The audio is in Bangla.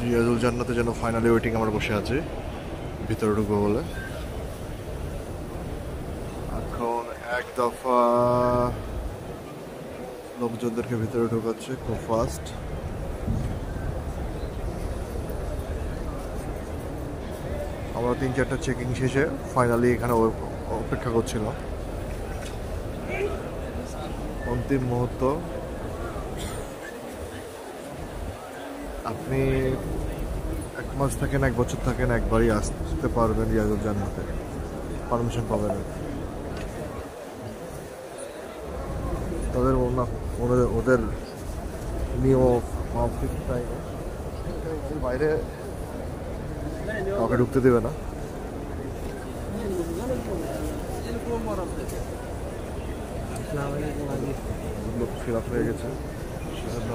রিয়াজুল জান্নাতে যেন ফাইনালি ওয়েটিং আমরা বসে আছি ভিতরে ঢুকবো বলে। এখন এক দফা লোকজনদেরকে ভিতরে ঢোকাচ্ছে খুব ফাস্ট। আমরা 3-4টা চেকিং শেষে ফাইনালি এখানে অপেক্ষা করছিলাম। অন্তিম মুহূর্ত। আপনি 1 মাস থাকেন 1 বছর থাকেন একবারই আসতে পারবেন রিয়াজুল জান্নাতে, পারমিশন পাবেন। তাদের ওদের নিয়ম বাইরে কাউকে ঢুকতে দেবে না। লোক ফিল আপ হয়ে গেছে সেজন্য